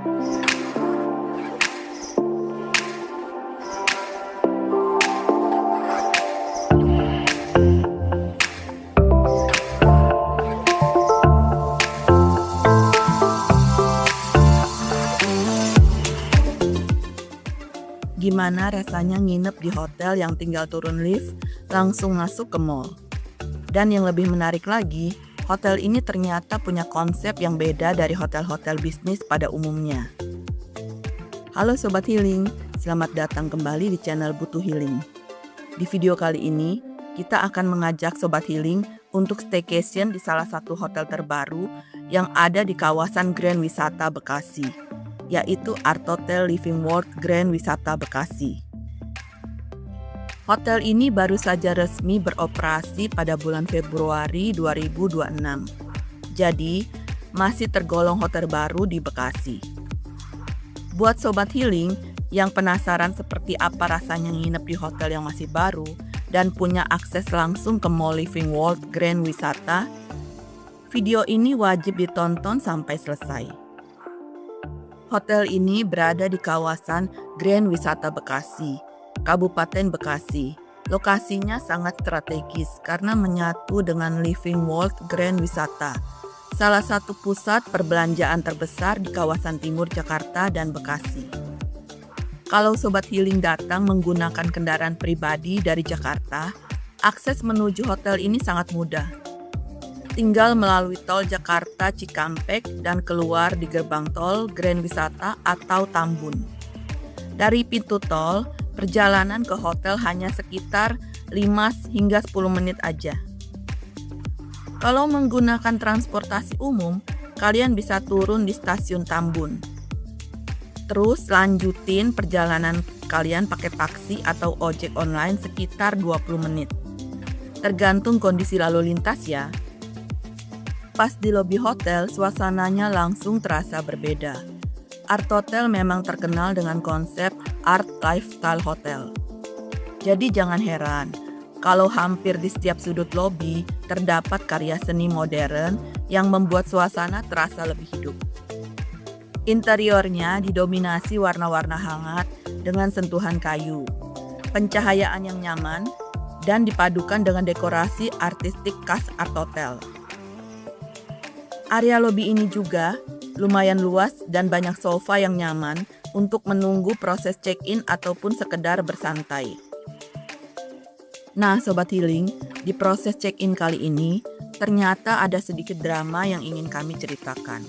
Gimana rasanya nginep di hotel yang tinggal turun lift, langsung masuk ke mall? Dan yang lebih menarik lagi, hotel ini ternyata punya konsep yang beda dari hotel-hotel bisnis pada umumnya. Halo Sobat Healing, selamat datang kembali di channel Butuh Healing. Di video kali ini, kita akan mengajak Sobat Healing untuk staycation di salah satu hotel terbaru yang ada di kawasan Grand Wisata Bekasi, yaitu Art Hotel Living World Grand Wisata Bekasi. Hotel ini baru saja resmi beroperasi pada bulan Februari 2026. Jadi, masih tergolong hotel baru di Bekasi. Buat Sobat Healing yang penasaran seperti apa rasanya nginep di hotel yang masih baru dan punya akses langsung ke Mall Living World Grand Wisata, video ini wajib ditonton sampai selesai. Hotel ini berada di kawasan Grand Wisata Bekasi, Kabupaten Bekasi. Lokasinya sangat strategis karena menyatu dengan Living World Grand Wisata, salah satu pusat perbelanjaan terbesar di kawasan timur Jakarta dan Bekasi. Kalau Sobat Healing datang menggunakan kendaraan pribadi dari Jakarta, akses menuju hotel ini sangat mudah. Tinggal melalui tol Jakarta Cikampek dan keluar di gerbang tol Grand Wisata atau Tambun. Dari pintu tol, perjalanan ke hotel hanya sekitar 5 hingga 10 menit aja. Kalau menggunakan transportasi umum, kalian bisa turun di stasiun Tambun. Terus lanjutin perjalanan kalian pakai taksi atau ojek online sekitar 20 menit. Tergantung kondisi lalu lintas ya. Pas di lobi hotel, suasananya langsung terasa berbeda. Art Hotel memang terkenal dengan konsep art lifestyle hotel. Jadi jangan heran, kalau hampir di setiap sudut lobi terdapat karya seni modern yang membuat suasana terasa lebih hidup. Interiornya didominasi warna-warna hangat dengan sentuhan kayu, pencahayaan yang nyaman, dan dipadukan dengan dekorasi artistik khas Art Hotel. Area lobi ini juga lumayan luas dan banyak sofa yang nyaman untuk menunggu proses check-in ataupun sekedar bersantai. Nah Sobat Healing, di proses check-in kali ini ternyata ada sedikit drama yang ingin kami ceritakan.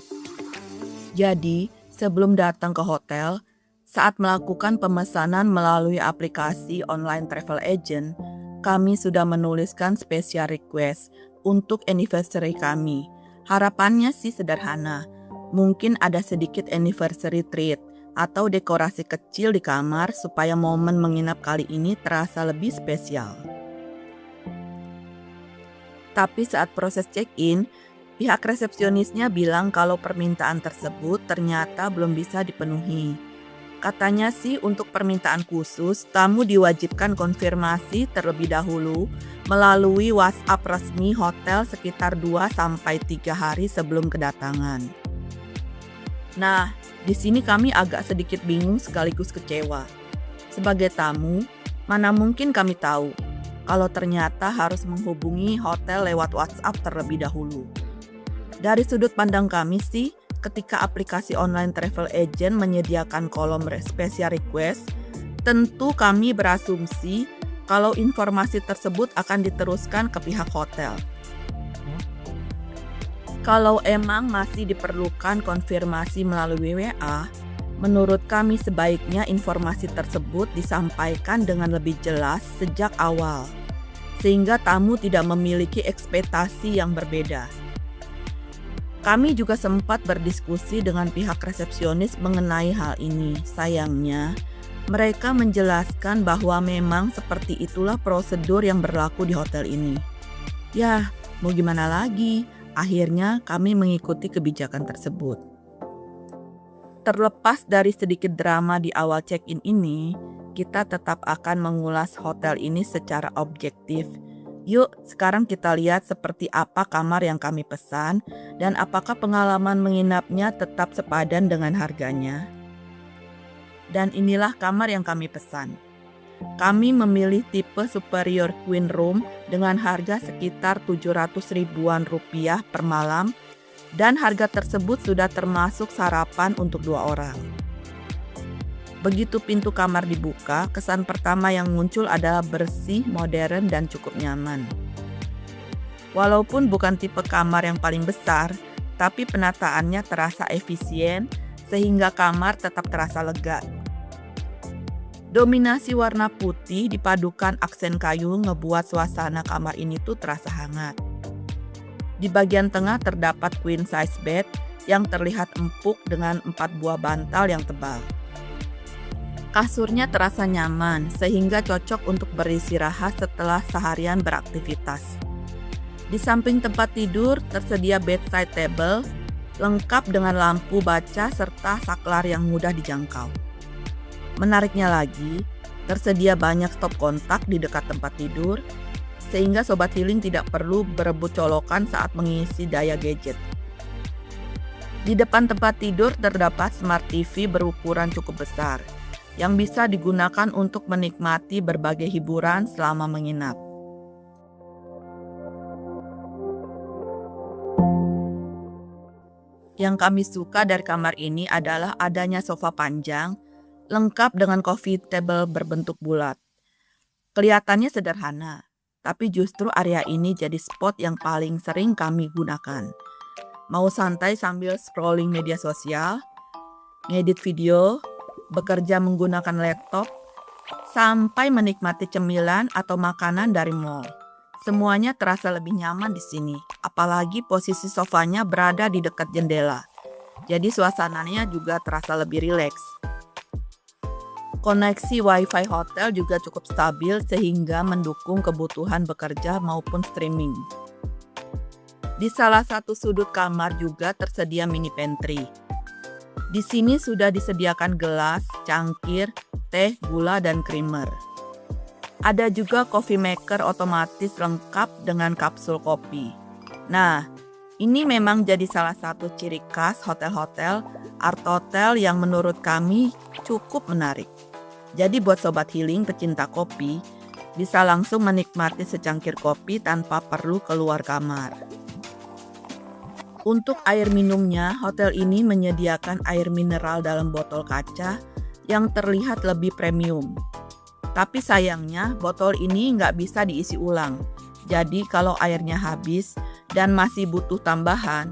Jadi, sebelum datang ke hotel, saat melakukan pemesanan melalui aplikasi online travel agent, kami sudah menuliskan special request untuk anniversary kami. Harapannya sih sederhana, mungkin ada sedikit anniversary treat atau dekorasi kecil di kamar supaya momen menginap kali ini terasa lebih spesial. Tapi saat proses check-in, pihak resepsionisnya bilang kalau permintaan tersebut ternyata belum bisa dipenuhi. Katanya sih untuk permintaan khusus, tamu diwajibkan konfirmasi terlebih dahulu melalui WhatsApp resmi hotel sekitar 2-3 hari sebelum kedatangan. Nah, di sini kami agak sedikit bingung sekaligus kecewa. Sebagai tamu, mana mungkin kami tahu kalau ternyata harus menghubungi hotel lewat WhatsApp terlebih dahulu. Dari sudut pandang kami sih, ketika aplikasi online travel agent menyediakan kolom special request, tentu kami berasumsi kalau informasi tersebut akan diteruskan ke pihak hotel. Kalau emang masih diperlukan konfirmasi melalui WA, menurut kami sebaiknya informasi tersebut disampaikan dengan lebih jelas sejak awal, sehingga tamu tidak memiliki ekspektasi yang berbeda. Kami juga sempat berdiskusi dengan pihak resepsionis mengenai hal ini. Sayangnya, mereka menjelaskan bahwa memang seperti itulah prosedur yang berlaku di hotel ini. Ya, mau gimana lagi? Akhirnya kami mengikuti kebijakan tersebut. Terlepas dari sedikit drama di awal check-in ini, kita tetap akan mengulas hotel ini secara objektif Yuk, sekarang kita lihat seperti apa kamar yang kami pesan dan apakah pengalaman menginapnya tetap sepadan dengan harganya. Dan inilah kamar yang kami pesan. Kami memilih tipe Superior Queen Room dengan harga sekitar 700 ribuan rupiah per malam dan harga tersebut sudah termasuk sarapan untuk 2 orang. Begitu pintu kamar dibuka, kesan pertama yang muncul adalah bersih, modern, dan cukup nyaman. Walaupun bukan tipe kamar yang paling besar, tapi penataannya terasa efisien sehingga kamar tetap terasa lega. Dominasi warna putih dipadukan aksen kayu ngebuat suasana kamar ini tuh terasa hangat. Di bagian tengah terdapat queen size bed yang terlihat empuk dengan 4 buah bantal yang tebal. Kasurnya terasa nyaman sehingga cocok untuk beristirahat setelah seharian beraktivitas. Di samping tempat tidur tersedia bedside table lengkap dengan lampu baca serta saklar yang mudah dijangkau. Menariknya lagi, tersedia banyak stop kontak di dekat tempat tidur sehingga Sobat Healing tidak perlu berebut colokan saat mengisi daya gadget. Di depan tempat tidur terdapat smart TV berukuran cukup besar yang bisa digunakan untuk menikmati berbagai hiburan selama menginap. Yang kami suka dari kamar ini adalah adanya sofa panjang, lengkap dengan coffee table berbentuk bulat. Kelihatannya sederhana, tapi justru area ini jadi spot yang paling sering kami gunakan. Mau santai sambil scrolling media sosial, ngedit video, bekerja menggunakan laptop, sampai menikmati cemilan atau makanan dari mall. Semuanya terasa lebih nyaman di sini, apalagi posisi sofanya berada di dekat jendela. Jadi suasananya juga terasa lebih rileks. Koneksi Wi-Fi hotel juga cukup stabil sehingga mendukung kebutuhan bekerja maupun streaming. Di salah satu sudut kamar juga tersedia mini pantry. Di sini sudah disediakan gelas, cangkir, teh, gula, dan creamer. Ada juga coffee maker otomatis lengkap dengan kapsul kopi. Nah, ini memang jadi salah satu ciri khas hotel-hotel art hotel yang menurut kami cukup menarik. Jadi buat Sobat Healing pecinta kopi, bisa langsung menikmati secangkir kopi tanpa perlu keluar kamar. Untuk air minumnya, hotel ini menyediakan air mineral dalam botol kaca yang terlihat lebih premium. Tapi sayangnya, botol ini nggak bisa diisi ulang. Jadi kalau airnya habis dan masih butuh tambahan,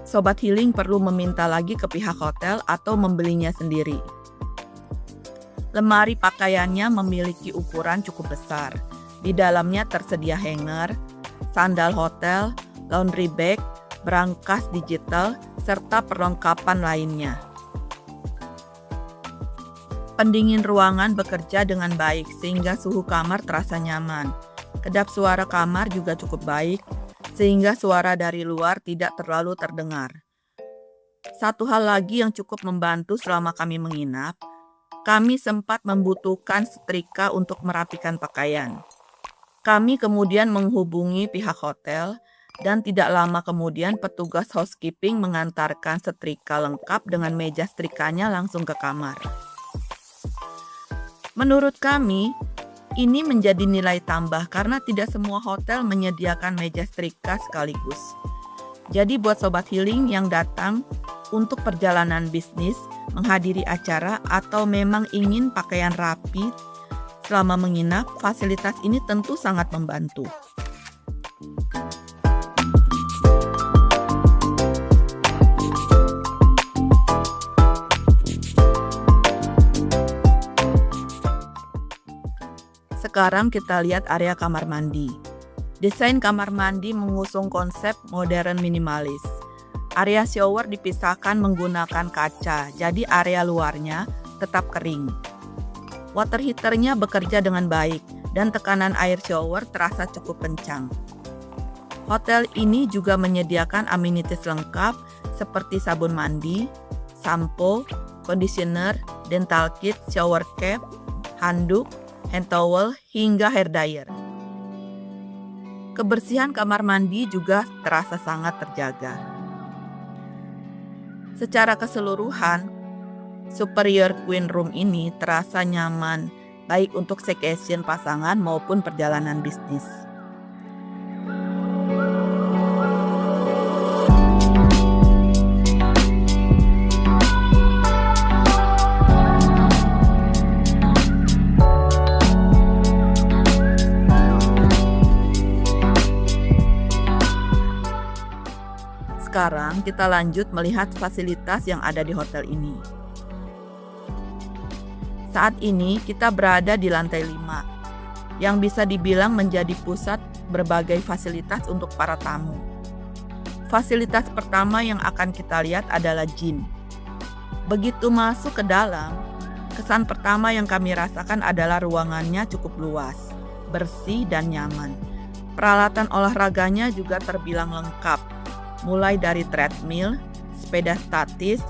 Sobat Healing perlu meminta lagi ke pihak hotel atau membelinya sendiri. Lemari pakaiannya memiliki ukuran cukup besar. Di dalamnya tersedia hanger, sandal hotel, laundry bag, berangkas digital, serta perlengkapan lainnya. Pendingin ruangan bekerja dengan baik sehingga suhu kamar terasa nyaman. Kedap suara kamar juga cukup baik sehingga suara dari luar tidak terlalu terdengar. Satu hal lagi yang cukup membantu selama kami menginap, kami sempat membutuhkan setrika untuk merapikan pakaian. Kami kemudian menghubungi pihak hotel dan tidak lama kemudian petugas housekeeping mengantarkan setrika lengkap dengan meja setrikanya langsung ke kamar. Menurut kami, ini menjadi nilai tambah karena tidak semua hotel menyediakan meja setrika sekaligus. Jadi buat Sobat Healing yang datang untuk perjalanan bisnis, menghadiri acara, atau memang ingin pakaian rapi selama menginap, fasilitas ini tentu sangat membantu. Sekarang kita lihat area kamar mandi. Desain kamar mandi mengusung konsep modern minimalis. Area shower dipisahkan menggunakan kaca, jadi area luarnya tetap kering. Water heaternya bekerja dengan baik dan tekanan air shower terasa cukup kencang. Hotel ini juga menyediakan amenities lengkap seperti sabun mandi, sampo, conditioner, dental kit, shower cap, handuk, hand towel, hingga hair dryer. Kebersihan kamar mandi juga terasa sangat terjaga. Secara keseluruhan, Superior Queen Room ini terasa nyaman, baik untuk staycation pasangan maupun perjalanan bisnis. Sekarang kita lanjut melihat fasilitas yang ada di hotel ini. Saat ini kita berada di lantai 5, yang bisa dibilang menjadi pusat berbagai fasilitas untuk para tamu. Fasilitas pertama yang akan kita lihat adalah gym. Begitu masuk ke dalam, kesan pertama yang kami rasakan adalah ruangannya cukup luas, bersih dan nyaman. Peralatan olahraganya juga terbilang lengkap, mulai dari treadmill, sepeda statis,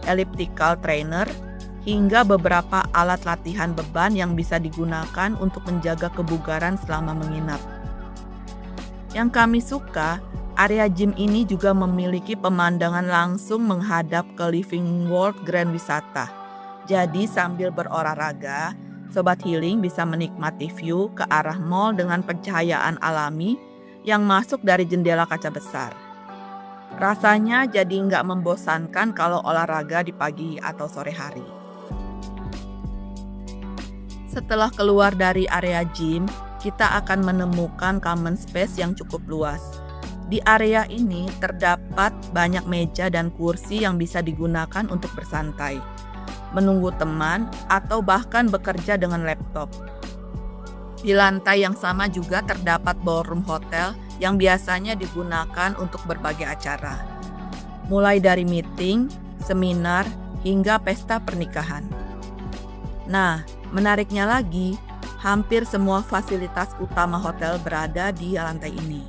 elliptical trainer, hingga beberapa alat latihan beban yang bisa digunakan untuk menjaga kebugaran selama menginap. Yang kami suka, area gym ini juga memiliki pemandangan langsung menghadap ke Living World Grand Wisata. Jadi sambil berolahraga, Sobat Healing bisa menikmati view ke arah mall dengan pencahayaan alami yang masuk dari jendela kaca besar. Rasanya jadi nggak membosankan kalau olahraga di pagi atau sore hari. Setelah keluar dari area gym, kita akan menemukan common space yang cukup luas. Di area ini terdapat banyak meja dan kursi yang bisa digunakan untuk bersantai, menunggu teman, atau bahkan bekerja dengan laptop. Di lantai yang sama juga terdapat ballroom hotel yang biasanya digunakan untuk berbagai acara, mulai dari meeting, seminar, hingga pesta pernikahan. Nah, menariknya lagi, hampir semua fasilitas utama hotel berada di lantai ini.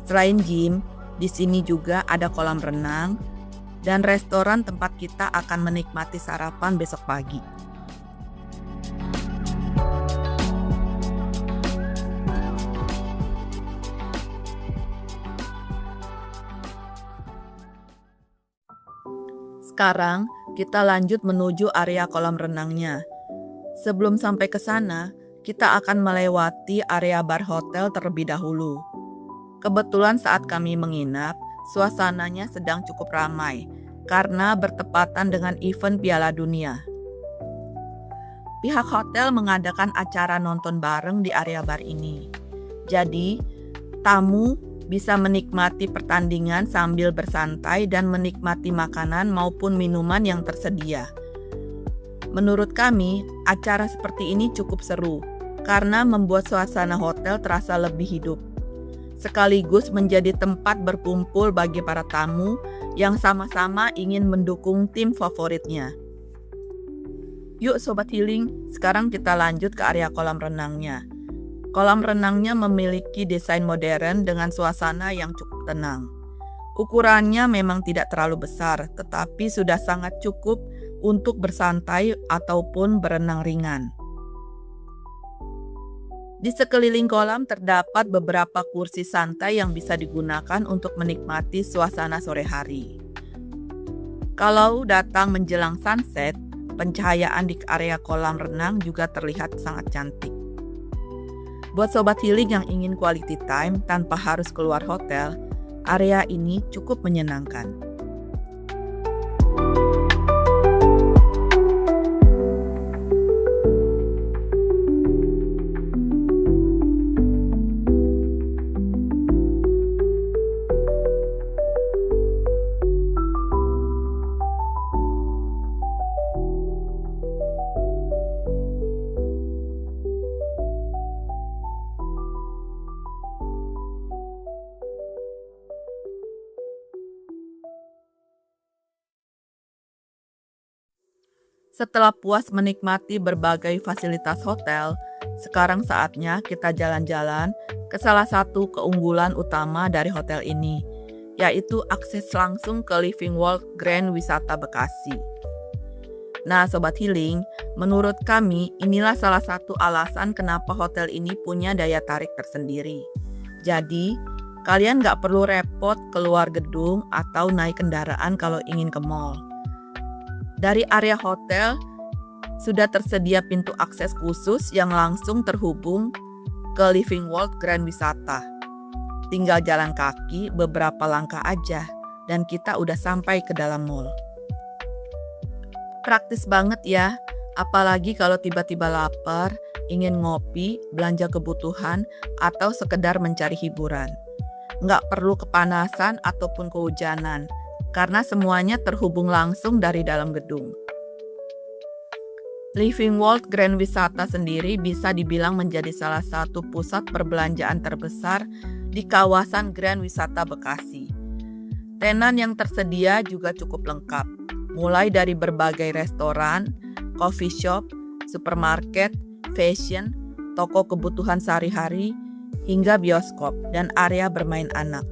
Selain gym, di sini juga ada kolam renang dan restoran tempat kita akan menikmati sarapan besok pagi. Sekarang, kita lanjut menuju area kolam renangnya. Sebelum sampai ke sana, kita akan melewati area bar hotel terlebih dahulu. Kebetulan saat kami menginap, suasananya sedang cukup ramai karena bertepatan dengan event Piala Dunia. Pihak hotel mengadakan acara nonton bareng di area bar ini. Jadi, tamu bisa menikmati pertandingan sambil bersantai dan menikmati makanan maupun minuman yang tersedia. Menurut kami, acara seperti ini cukup seru karena membuat suasana hotel terasa lebih hidup. Sekaligus menjadi tempat berkumpul bagi para tamu yang sama-sama ingin mendukung tim favoritnya. Yuk Sobat Healing, sekarang kita lanjut ke area kolam renangnya. Kolam renangnya memiliki desain modern dengan suasana yang cukup tenang. Ukurannya memang tidak terlalu besar, tetapi sudah sangat cukup untuk bersantai ataupun berenang ringan. Di sekeliling kolam terdapat beberapa kursi santai yang bisa digunakan untuk menikmati suasana sore hari. Kalau datang menjelang sunset, pencahayaan di area kolam renang juga terlihat sangat cantik. Buat Sobat Healing yang ingin quality time tanpa harus keluar hotel, area ini cukup menyenangkan. Setelah puas menikmati berbagai fasilitas hotel, sekarang saatnya kita jalan-jalan ke salah satu keunggulan utama dari hotel ini, yaitu akses langsung ke Living World Grand Wisata Bekasi. Nah Sobat Healing, menurut kami inilah salah satu alasan kenapa hotel ini punya daya tarik tersendiri. Jadi, kalian nggak perlu repot keluar gedung atau naik kendaraan kalau ingin ke mall. Dari area hotel, sudah tersedia pintu akses khusus yang langsung terhubung ke Living World Grand Wisata. Tinggal jalan kaki beberapa langkah aja, dan kita udah sampai ke dalam mall. Praktis banget ya, apalagi kalau tiba-tiba lapar, ingin ngopi, belanja kebutuhan, atau sekedar mencari hiburan. Nggak perlu kepanasan ataupun kehujanan, karena semuanya terhubung langsung dari dalam gedung. Living World Grand Wisata sendiri bisa dibilang menjadi salah satu pusat perbelanjaan terbesar di kawasan Grand Wisata Bekasi. Tenan yang tersedia juga cukup lengkap, mulai dari berbagai restoran, coffee shop, supermarket, fashion, toko kebutuhan sehari-hari, hingga bioskop dan area bermain anak.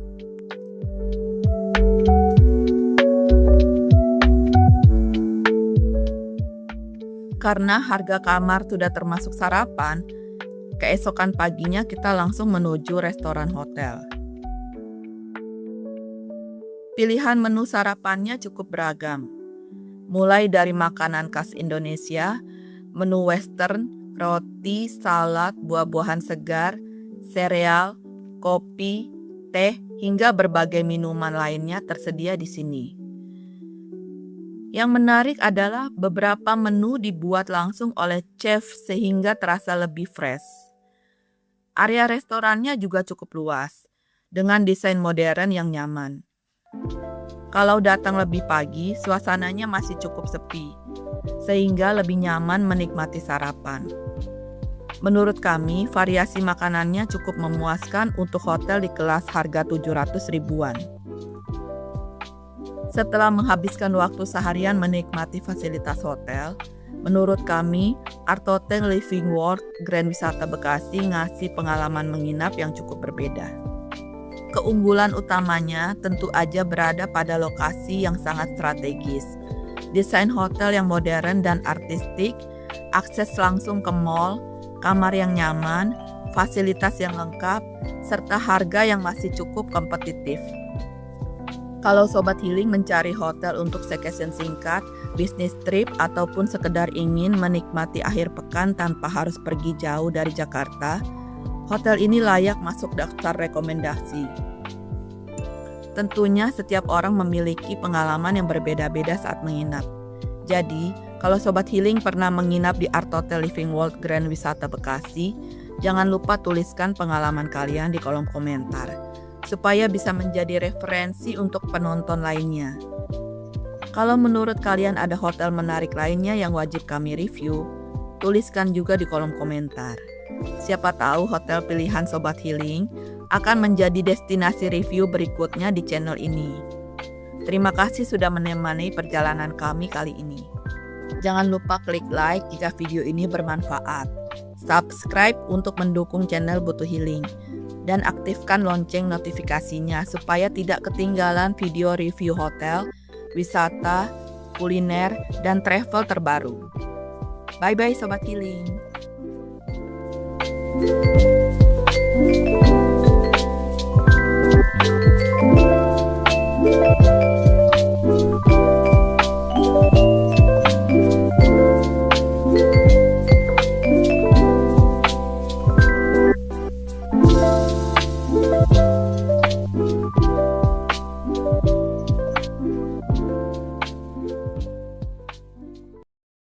Karena harga kamar sudah termasuk sarapan, keesokan paginya kita langsung menuju restoran hotel. Pilihan menu sarapannya cukup beragam, mulai dari makanan khas Indonesia, menu western, roti, salad, buah-buahan segar, sereal, kopi, teh, hingga berbagai minuman lainnya tersedia di sini. Yang menarik adalah beberapa menu dibuat langsung oleh chef sehingga terasa lebih fresh. Area restorannya juga cukup luas, dengan desain modern yang nyaman. Kalau datang lebih pagi, suasananya masih cukup sepi, sehingga lebih nyaman menikmati sarapan. Menurut kami, variasi makanannya cukup memuaskan untuk hotel di kelas harga 700 ribuan. Setelah menghabiskan waktu seharian menikmati fasilitas hotel, menurut kami, Art Hotel Living World Grand Wisata Bekasi ngasih pengalaman menginap yang cukup berbeda. Keunggulan utamanya tentu aja berada pada lokasi yang sangat strategis, desain hotel yang modern dan artistik, akses langsung ke mall, kamar yang nyaman, fasilitas yang lengkap, serta harga yang masih cukup kompetitif. Kalau Sobat Healing mencari hotel untuk staycation singkat, bisnis trip, ataupun sekedar ingin menikmati akhir pekan tanpa harus pergi jauh dari Jakarta, hotel ini layak masuk daftar rekomendasi. Tentunya setiap orang memiliki pengalaman yang berbeda-beda saat menginap. Jadi, kalau Sobat Healing pernah menginap di Art Hotel Living World Grand Wisata Bekasi, jangan lupa tuliskan pengalaman kalian di kolom komentar, supaya bisa menjadi referensi untuk penonton lainnya. Kalau menurut kalian ada hotel menarik lainnya yang wajib kami review, tuliskan juga di kolom komentar. Siapa tahu hotel pilihan Sobat Healing akan menjadi destinasi review berikutnya di channel ini. Terima kasih sudah menemani perjalanan kami kali ini. Jangan lupa klik like jika video ini bermanfaat, subscribe untuk mendukung channel Butuh Healing, dan aktifkan lonceng notifikasinya supaya tidak ketinggalan video review hotel, wisata, kuliner, dan travel terbaru. Bye-bye Sobat Healing. Thank you.